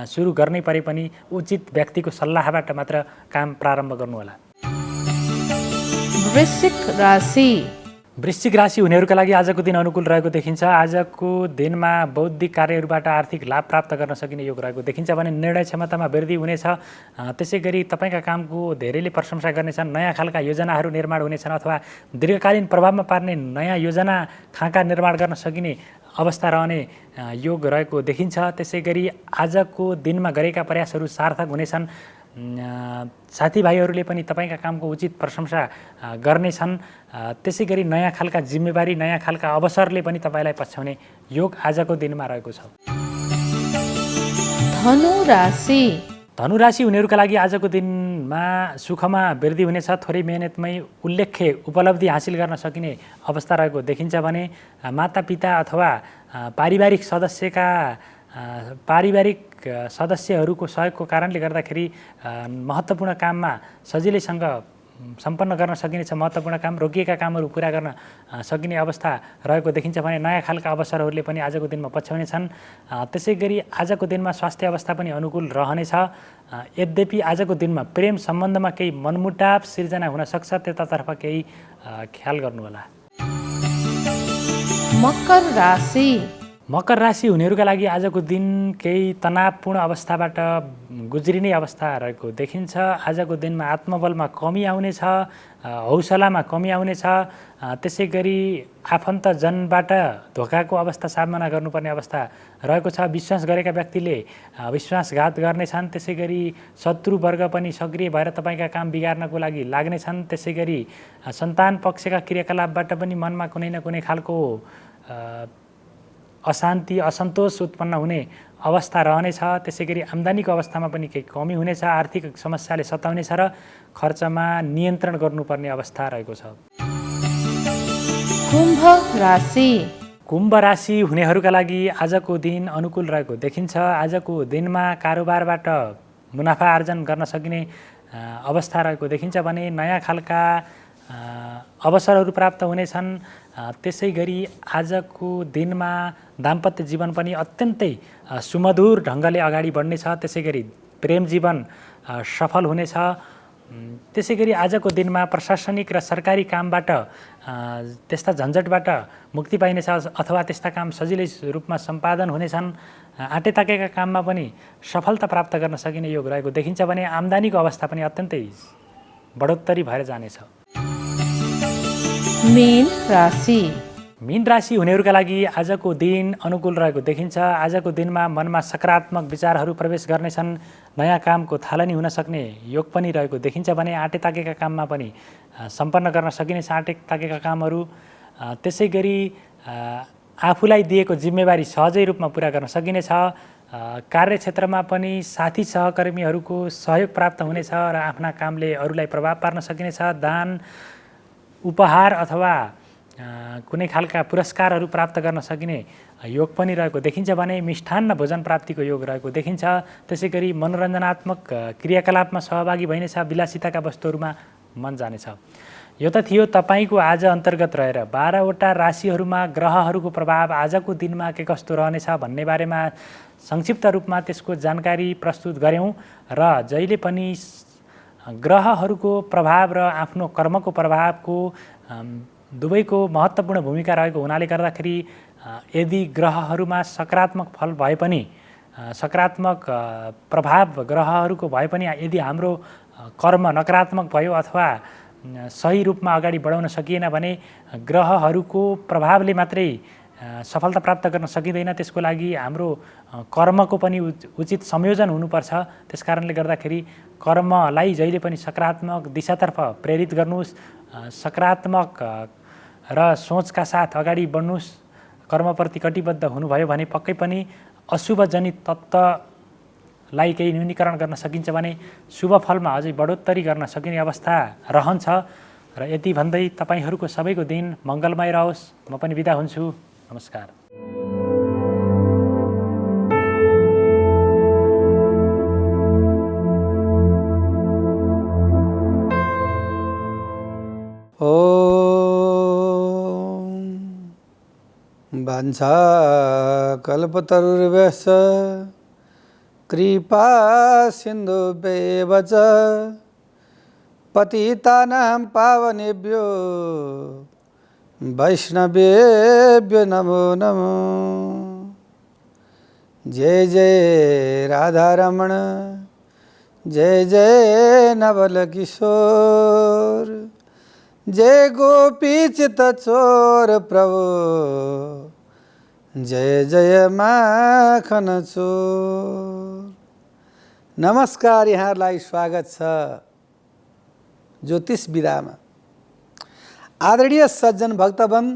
सुरु गर्नै परे पनि उचित व्यक्तिको सल्लाहबाट मात्र काम प्रारम्भ गर्नुहोला। वृश्चिक राशि वृश्चिक राशि हुनेहरूका लागि आजको दिन अनुकूल रहेको देखिन्छ। आजको दिनमा बौद्धिक कार्यहरूबाट आर्थिक लाभ प्राप्त गर्न सकिने योग रहेको देखिन्छ भने निर्णय क्षमतामा वृद्धि हुनेछ। त्यसै गरी तपाईँका कामको धेरैले प्रशंसा गर्नेछन्। नयाँ खालका योजनाहरू निर्माण हुनेछन् अथवा दीर्घकालीन प्रभावमा पार्ने नयाँ योजना खाका निर्माण गर्न सकिने अवस्था रहने योग रहेको देखिन्छ। त्यसै गरी आजको दिनमा गरेका प्रयासहरू सार्थक हुनेछन्। साथीभाइहरूले पनि तपाईँका कामको उचित प्रशंसा गर्नेछन्। त्यसै गरी नयाँ खालका जिम्मेवारी, नयाँ खालका अवसरले पनि तपाईँलाई पछ्याउने योग आजको दिनमा रहेको छ। धनु राशि धनुराशि हुनेहरूका लागि आजको दिनमा सुखमा वृद्धि हुनेछ। थोरै मेहनतमै उल्लेख्य उपलब्धि हासिल गर्न सकिने अवस्था रहेको देखिन्छ भने मातापिता अथवा पारिवारिक सदस्यहरूको सहयोगको कारणले गर्दाखेरि महत्त्वपूर्ण काममा सजिलैसँग सम्पन्न गर्न सकिनेछ। महत्त्वपूर्ण काम, रोकिएका कामहरू पुरा गर्न सकिने अवस्था रहेको देखिन्छ भने नयाँ खालका अवसरहरूले पनि आजको दिनमा पछ्याउनेछन्। त्यसै गरी आजको दिनमा स्वास्थ्य अवस्था पनि अनुकूल रहनेछ। यद्यपि आजको दिनमा प्रेम सम्बन्धमा केही मनमुटाव सिर्जना हुन सक्छ, त्यतातर्फ केही ख्याल गर्नुहोला। मकर राशि मकर राशि हुनेहरूका लागि आजको दिन केही तनावपूर्ण अवस्थाबाट गुज्रिने अवस्था रहेको देखिन्छ। आजको दिनमा आत्मबलमा कमी आउनेछ, हौसलामा कमी आउनेछ। त्यसै गरी आफन्तजनबाट धोकाको अवस्था सामना गर्नुपर्ने अवस्था रहेको छ। विश्वास गरेका व्यक्तिले विश्वासघात गर्नेछन्। त्यसै गरी शत्रुवर्ग पनि सक्रिय भएर तपाईँका काम बिगार्नको लागि लाग्नेछन्। त्यसै गरी सन्तान पक्षका क्रियाकलापबाट पनि मनमा कुनै न कुनै खालको अशान्ति, असन्तोष उत्पन्न हुने अवस्था रहनेछ। त्यसै गरी आम्दानीको अवस्थामा पनि केही कमी हुनेछ। आर्थिक समस्याले सताउनेछ र खर्चमा नियन्त्रण गर्नुपर्ने अवस्था रहेको छ। कुम्भ राशि कुम्भ राशि हुनेहरूका लागि आजको दिन अनुकूल रहेको देखिन्छ। आजको दिनमा कारोबारबाट मुनाफा आर्जन गर्न सकिने अवस्था रहेको देखिन्छ भने नयाँ खालका अवसरहरू प्राप्त हुनेछन्। त्यसै गरी आजको दिनमा दाम्पत्य जीवन पनि अत्यन्तै सुमधुर ढङ्गले अगाडि बढ्नेछ। त्यसै गरी प्रेम जीवन सफल हुनेछ। त्यसै गरी आजको दिनमा प्रशासनिक र सरकारी कामबाट त्यस्ता झन्झटबाट मुक्ति पाइनेछ अथवा त्यस्ता काम सजिलै रूपमा सम्पादन हुनेछन्। आँटेताकेका काममा पनि सफलता प्राप्त गर्न सकिने योग रहेको देखिन्छ भने आम्दानीको अवस्था पनि अत्यन्तै बढोत्तरी भएर जानेछ। मीन राशि। मीन राशि हुनेहरूका लागि आजको दिन अनुकूल रहेको देखिन्छ। आजको दिनमा मनमा सकारात्मक विचारहरू प्रवेश गर्नेछन्। नयाँ कामको थालनी हुन सक्ने योग पनि रहेको देखिन्छ भने आँटेताकेका काममा पनि सम्पन्न गर्न सकिनेछ आँटेताकेका कामहरू। त्यसै गरी आफूलाई दिएको जिम्मेवारी सहजै रूपमा पुरा गर्न सकिनेछ। कार्यक्षेत्रमा पनि साथी सहकर्मीहरूको सहयोग प्राप्त हुनेछ र आफ्ना कामले अरूलाई प्रभाव पार्न सकिनेछ। दान उपहार अथवा कुनै खालका पुरस्कारहरू प्राप्त गर्न सकिने योग पनि रहेको देखिन्छ भने मिष्ठान्न भोजन प्राप्तिको योग रहेको देखिन्छ। त्यसै गरी मनोरञ्जनात्मक क्रियाकलापमा सहभागी भइनेछ। विलासिताका वस्तुहरूमा मन जानेछ। यो त थियो तपाईँको आज अन्तर्गत रहेर 12वटा राशिहरूमा ग्रहहरूको प्रभाव आजको दिनमा के कस्तो रहनेछ भन्ने बारेमा संक्षिप्त रूपमा त्यसको जानकारी प्रस्तुत गऱ्यौँ र जहिले पनि ग्रहहरूको प्रभाव र आफ्नो कर्मको प्रभावको दुवैको महत्त्वपूर्ण भूमिका रहेको हुनाले गर्दाखेरि यदि ग्रहहरूमा सकारात्मक फल भए पनि सकारात्मक प्रभाव ग्रहहरूको भए पनि यदि हाम्रो कर्म नकारात्मक भयो अथवा सही रूपमा अगाडि बढाउन सकिएन भने ग्रहहरूको प्रभावले मात्रै सफलता प्राप्त गर्न सकिँदैन। त्यसको लागि हाम्रो कर्मको पनि उचित संयोजन हुनुपर्छ। त्यसकारणले गर्दाखेरि कर्मलाई जहिले पनि सकारात्मक दिशातर्फ प्रेरित गर्नुहोस्। सकारात्मक र सोचका साथ अगाडि बढ्नुहोस्। कर्मप्रति कटिबद्ध हुनुभयो भने पक्कै पनि अशुभजनित तत्त्वलाई केही न्यूनीकरण गर्न सकिन्छ भने शुभ फलमा अझै बढोत्तरी गर्न सकिने अवस्था रहन्छ। र यति भन्दै तपाईँहरूको सबैको दिन मङ्गलमय रहोस्। म पनि बिदा हुन्छु। नमस्कार। वाञ्छा कल्पतरुर्भ्यश्च कृपा सिन्धुभ्येव च पतितानां पावनेभ्यो वैष्णवेभ्यो नमो नमो। जय जय राधारमण, जय जय नवल किशोर, जय गोपी चित चोर प्रभु, जय जय माखन चोर। नमस्कार, यहाँलाई स्वागत छ ज्योतिष विधामा। आदरणीय सज्जन भक्तवन,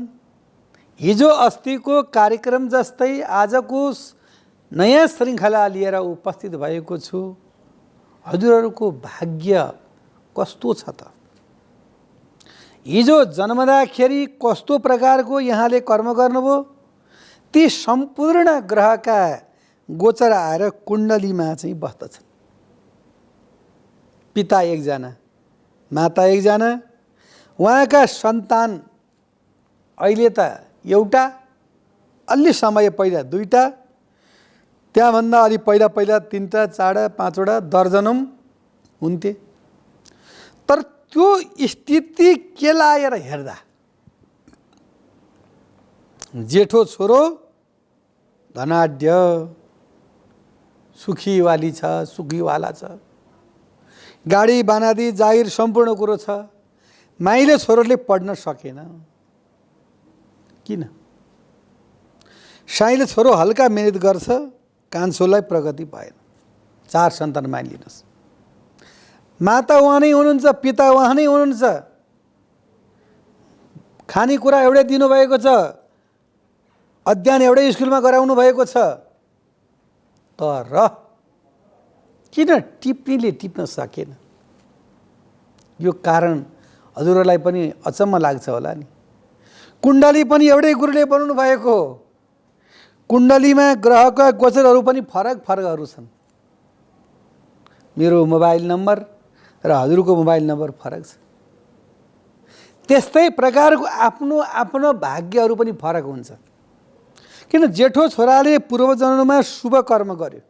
हिजो अस्तिको कार्यक्रम जस्तै आजको नयाँ श्रृङ्खला लिएर उपस्थित भएको छु। हजुरहरूको भाग्य कस्तो छ त? हिजो जन्मदाखेरि कस्तो प्रकारको यहाँले कर्म गर्नुभयो ती सम्पूर्ण ग्रहका गोचर आएर कुण्डलीमा चाहिँ बस्दछन्। पिता एकजना, माता एकजना, उहाँका सन्तान अहिले त एउटा, अलि समय पहिला दुईटा, त्यहाँभन्दा अलि पहिला पहिला तीनटा, चारवटा, पाँचवटा, दर्जनौँ हुन्थे। तर त्यो स्थिति के लागेर हेर्दा जेठो छोरो धनाढ्य, सुखीवाली छ, सुखीवाला छ, गाडी बानादी जागिर सम्पूर्ण कुरो छ। माइले छोरोले पढ्न सकेन। किन? साईले छोरो हल्का मिहिनेत गर्छ, कान्छोलाई प्रगति भएन। 4 सन्तान मानिलिनुहोस्। माता उहाँ नै हुनुहुन्छ, पिता उहाँ नै हुनुहुन्छ, खानेकुरा एउटै दिनुभएको छ, अध्ययन एउटै स्कुलमा गराउनु भएको छ। तर किन टिप्नीले टिप्न सकेन? यो कारण हजुरहरूलाई पनि अचम्म लाग्छ होला नि। कुण्डली पनि एउटै गुरुले बनाउनु भएको हो। कुण्डलीमा ग्रहका गोचरहरू पनि फरक फरकहरू छन्। मेरो मोबाइल नम्बर र हजुरको मोबाइल नम्बर फरक छ। त्यस्तै प्रकारको आफ्नो आफ्नो भाग्यहरू पनि फरक हुन्छ। किन जेठो छोराले पूर्वजन्ममा शुभ कर्म गर्यो।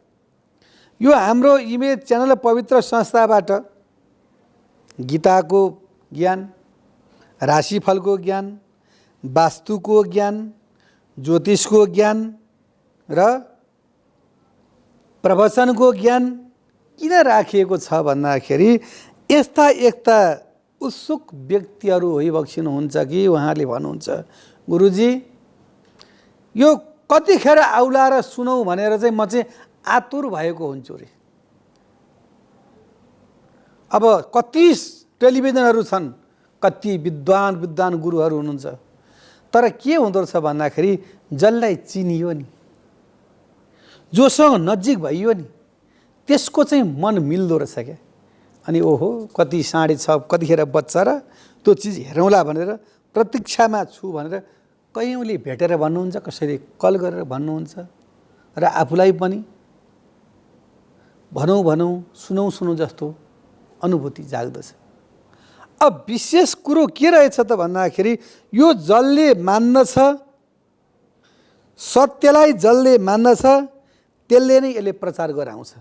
यो हाम्रो इमेज च्यानल पवित्र संस्थाबाट गीताको ज्ञान, राशिफलको ज्ञान, वास्तुको ज्ञान, ज्योतिषको ज्ञान र प्रवचनको ज्ञान किन राखिएको छ भन्दाखेरि यस्ता उत्सुक व्यक्तिहरू होइबक्सिनुहुन्छ कि उहाँले भन्नुहुन्छ गुरुजी यो कतिखेर आउला र सुनौ भनेर चाहिँ म चाहिँ आतुर भएको हुन्छु रे। अब कति टेलिभिजनहरू छन्, कति विद्वान गुरुहरू हुनुहुन्छ, तर के हुँदो रहेछ भन्दाखेरि जसलाई चिनियो नि, जोसँग नजिक भइयो नि, त्यसको चाहिँ मन मिल्दो रहेछ क्या। अनि ओहो कति 6:30 कतिखेर बच्छ र त्यो चिज हेरौँला भनेर प्रतीक्षामा छु भनेर कयौँले भेटेर भन्नुहुन्छ, कसैले कल गरेर भन्नुहुन्छ र आफूलाई पनि भनौँ सुनौ जस्तो अनुभूति जाग्दछ। अब विशेष कुरो के रहेछ त भन्दाखेरि यो जसले मान्दछ, सत्यलाई जसले मान्दछ त्यसले नै यसले प्रचार गराउँछ।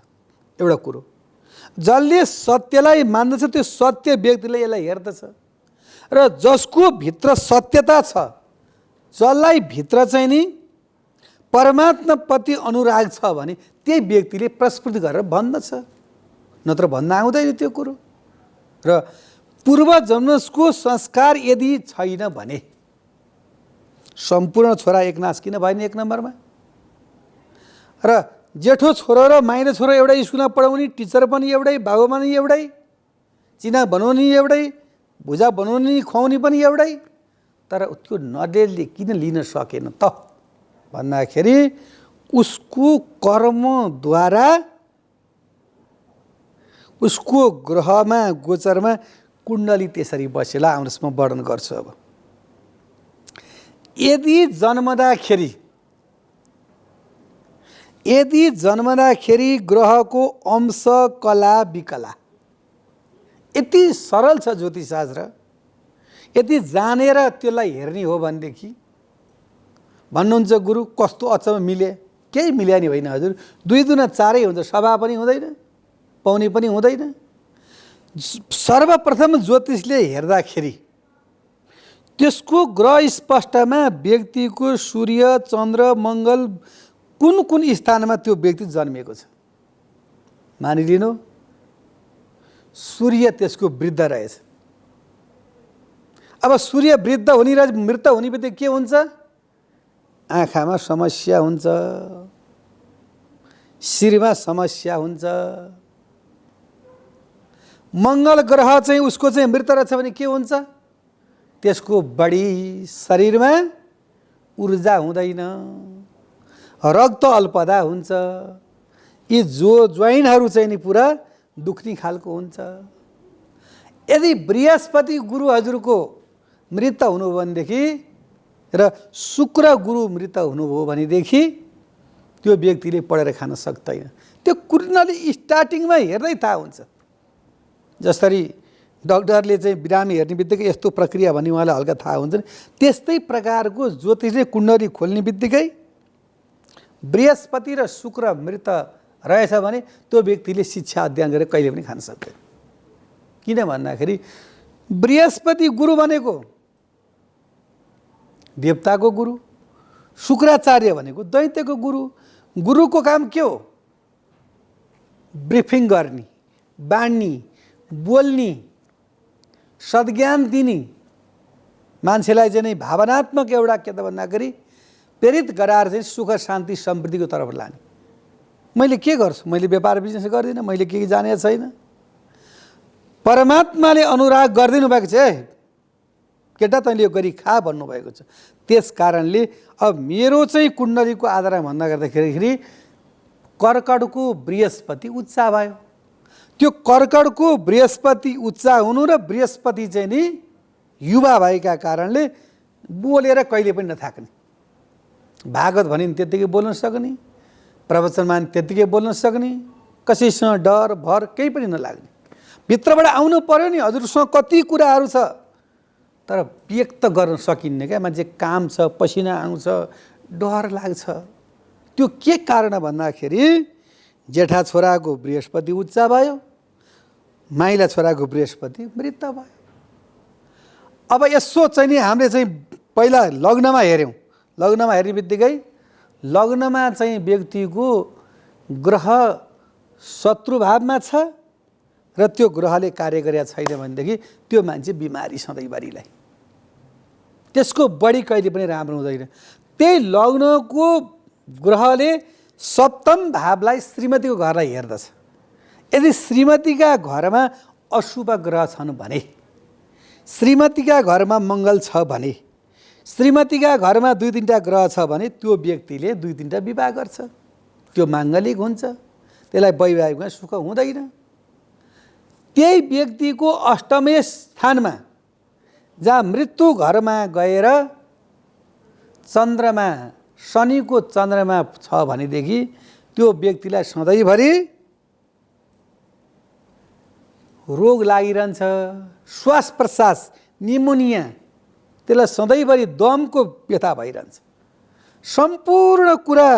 एउटा कुरो जसले सत्यलाई मान्दछ त्यो सत्य व्यक्तिले यसलाई हेर्दछ र जसको भित्र सत्यता छ, जसलाई भित्र चाहिँ नि परमात्माप्रति अनुराग छ भने त्यही व्यक्तिले प्रस्फुट गरेर भन्दछ, नत्र भन्न आउँदैन त्यो कुरो। र पूर्वजन्मको संस्कार यदि छैन भने सम्पूर्ण छोरा एकनाश किन भएन 1 नम्बरमा। र जेठो छोरो र माइलो छोरो एउटै स्कुलमा पढाउने, टिचर पनि एउटै, बाबुमा पनि एउटै, चिना बनाउने एउटै, भुजा बनाउने खुवाउने पनि एउटै, तर त्यो नडेलले किन लिन सकेन त भन्दाखेरि उसको कर्मद्वारा उसको ग्रहमा गोचरमा कुण्डली त्यसरी बसेला। आउनुहोस् म वर्णन गर्छु। अब यदि जन्मदाखेरि ग्रहको अंश कला विकला यति सरल छ ज्योतिषशास्त्र, यदि जानेर त्यसलाई हेर्ने हो भनेदेखि भन्नुहुन्छ गुरु कस्तो अचम्म मिले, केही मिल्या नि होइन हजुर, 2 दुना 4 हुन्छ, सभा पनि हुँदैन, पाउने पनि हुँदैन। सर्वप्रथम ज्योतिषले हेर्दाखेरि त्यसको ग्रह स्पष्टमा व्यक्तिको सूर्य, चन्द्र, मङ्गल कुन स्थानमा त्यो व्यक्ति जन्मिएको छ। मानिलिनु सूर्य त्यसको वृद्ध रहेछ। अब सूर्य वृद्ध हुने र मृत हुने बित्तिकै के हुन्छ? आँखामा समस्या हुन्छ, शिरमा समस्या हुन्छ। मङ्गल ग्रह चाहिँ उसको चाहिँ मृत रहेछ भने के हुन्छ? त्यसको बढी शरीरमा ऊर्जा हुँदैन, रक्त अल्पदा हुन्छ, यी जोइनहरू चाहिँ नि पुरा दुख्ने खालको हुन्छ। यदि बृहस्पति गुरु हजुरको मृत हुनुभयो भनेदेखि र शुक्र गुरु मृत हुनुभयो भनेदेखि त्यो व्यक्तिले पढेर खान सक्दैन। त्यो कुण्डली स्टार्टिङमा हेर्दै थाहा हुन्छ। जसरी डाक्टरले चाहिँ बिरामी हेर्ने बित्तिकै यस्तो प्रक्रिया भन्ने उहाँलाई हल्का थाहा हुन्छ नि, त्यस्तै प्रकारको ज्योतिषले कुण्डली खोल्ने बित्तिकै बृहस्पति र शुक्र मृत रहेछ भने त्यो व्यक्तिले शिक्षा अध्ययन गरेर कहिले पनि खान सक्दैन। किन भन्दाखेरि बृहस्पति गुरु भनेको देवताको गुरु, शुक्राचार्य भनेको दैत्यको गुरु। गुरुको काम के हो? ब्रिफिङ गर्ने, बाँड्ने, बोल्ने, सद्ज्ञान दिने, मान्छेलाई चाहिँ भावनात्मक एउटा के त भन्दाखेरि प्रेरित गराएर चाहिँ सुख शान्ति समृद्धिको तर्फ लाने। मैले के गर्छु? मैले व्यापार बिजनेस गर्दिनँ, मैले केही जानेको छैन। परमात्माले अनुराग गरिदिनु भएको छ, केटा तैँले यो गरी खा भन्नुभएको छ। त्यस कारणले अब मेरो चाहिँ कुण्डलीको आधारमा भन्दा गर्दाखेरि कर्कटको बृहस्पति उच्च भयो। त्यो कर्कटको बृहस्पति उच्च हुनु र बृहस्पति चाहिँ नि युवा भएका कारणले बोलेर कहिले पनि नथाक्ने, भागवत भने त्यत्तिकै बोल्न सक्ने, प्रवचनमा त्यत्तिकै बोल्न सक्ने, कसैसँग डर भर केही पनि नलाग्ने। भित्रबाट आउनु पर्यो नि, हजुरसँग कति कुराहरू छ तर व्यक्त गर्न सकिन्न क्या। मान्छे काम छ, पसिना आउँछ, डर लाग्छ। त्यो के कारण भन्दाखेरि जेठा छोराको बृहस्पति उच्च भयो, माइला छोराको बृहस्पति मृत भयो। अब यसो चाहिँ नि हामीले चाहिँ पहिला लग्नमा हेऱ्यौँ। लग्नमा हेर्ने बित्तिकै लग्नमा चाहिँ व्यक्तिको ग्रह शत्रु भावमा छ र त्यो ग्रहले कार्य गरेका छैन भनेदेखि त्यो मान्छे बिमारी सधैँभरिलाई, त्यसको बढी कहिले पनि राम्रो हुँदैन। त्यही लग्नको ग्रहले सप्तम भावलाई श्रीमतीको घरलाई हेर्दछ। यदि श्रीमतीका घरमा अशुभ ग्रह छन् भने, श्रीमतीका घरमा मङ्गल छ भने, श्रीमतीका घरमा 2-3टा ग्रह छ भने त्यो व्यक्तिले 2-3टा विवाह गर्छ, त्यो माङ्गलिक हुन्छ, त्यसलाई वैवाहिकमा सुख हुँदैन। त्यही व्यक्तिको अष्टमे स्थानमा जहाँ मृत्यु घरमा गएर चन्द्रमा, शनिको चन्द्रमा छ भनेदेखि त्यो व्यक्तिलाई सधैँभरि रोग लागिरहन्छ, श्वास प्रश्वास, निमोनिया, त्यसलाई सधैँभरि दमको व्यथा भइरहन्छ। सम्पूर्ण कुरा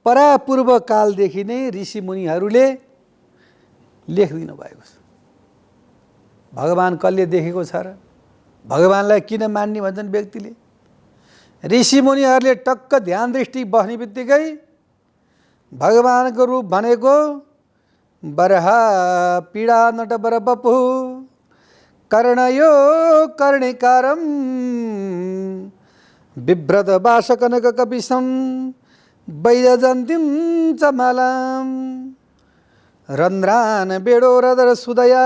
परापूर्व कालदेखि नै ऋषिमुनिहरूले लेखिदिनु भएको छ। भगवान् कसले देखेको छ र? भगवान्लाई किन मान्ने भन्छन् व्यक्तिले? ऋषिमुनिहरूले टक्क ध्यान दृष्टि बस्ने बित्तिकै भगवानको रूप भनेको बरहा पीडा नटबर बपु कर्णयो कर्णिकारम बिभ्रत वासकनक कपिसम वैजयन्तीम चमालाम रन्ध्रान बेडो रदर सुदया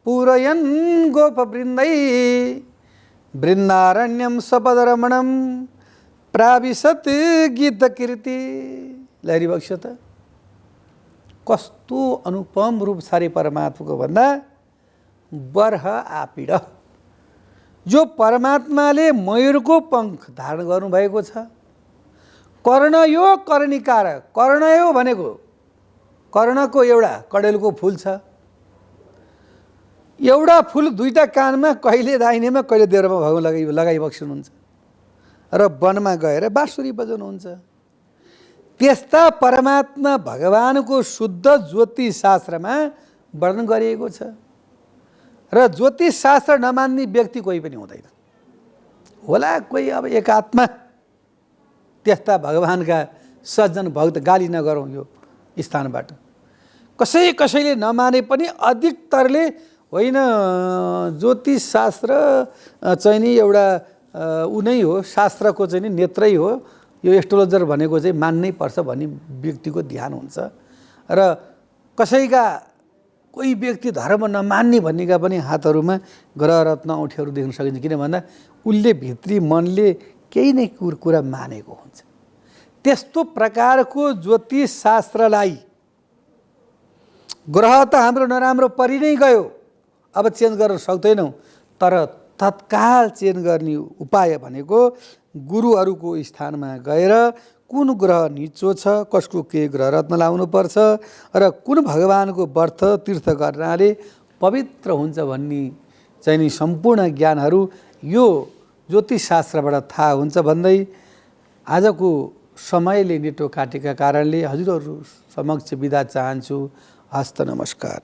पूरयन् गोपवृन्दै वृन्दारण्यम सपदरमणम प्राविशत गीतकीर्ति। लहरी बक्स त कस्तो अनुपम रूप छ रे परमात्माको भन्दा बरह आपीड, जो परमात्माले मयूरको पङ्ख धारण गर्नुभएको छ। कर्णयो कर्णिकार, कर्णयो भनेको कर्णको एउटा कडेलको फुल छ। एउटा फुल 2टा कानमा, कहिले दाहिनेमा कहिले देब्रेमा भगवान लगाइबक्सनुहुन्छ र वनमा गएर बाँसुरी बजाउनुहुन्छ। त्यस्ता परमात्मा भगवानको शुद्ध ज्योतिष शास्त्रमा वर्णन गरिएको छ र ज्योतिष शास्त्र नमान्ने व्यक्ति कोही पनि हुँदैन होला। कोही अब एकात्मा त्यस्ता भगवानका सज्जन भक्त, गाली नगरौँ यो स्थानबाट, कसैले नमाने पनि अधिकतरले होइन ज्योतिष शास्त्र चाहिँ नि एउटा ऊ नै हो, शास्त्रको चाहिँ नि नेत्रै हो, यो एस्ट्रोलोजर भनेको चाहिँ मान्नै पर्छ भन्ने व्यक्तिको ध्यान हुन्छ। र कसैका कोही व्यक्ति धर्म नमान्ने भन्नेका पनि हातहरूमा ग्रह रत्न औँठीहरू देख्न सकिन्छ। किन भन्दा उसले भित्री मनले केही नै कुरा मानेको हुन्छ। त्यस्तो प्रकारको ज्योतिष शास्त्रलाई ग्रह त हाम्रो नराम्रो परि नै गयो, अब चेन्ज गर्न सक्दैनौँ, तर तत्काल चेन्ज गर्ने उपाय भनेको गुरुहरूको स्थानमा गएर कुन ग्रह निचो छ, कसको के ग्रह रत्न लाउनुपर्छ र कुन भगवानको व्रत तीर्थ गर्नाले पवित्र हुन्छ भन्ने चाहिँ नि सम्पूर्ण ज्ञानहरू यो ज्योतिष शास्त्रबाट थाहा हुन्छ भन्दै आजको समयले नेटो काटेका कारणले हजुरहरू समक्ष बिदा चाहन्छु। हस्त नमस्कार।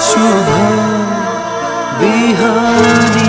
शुभ बिहानी।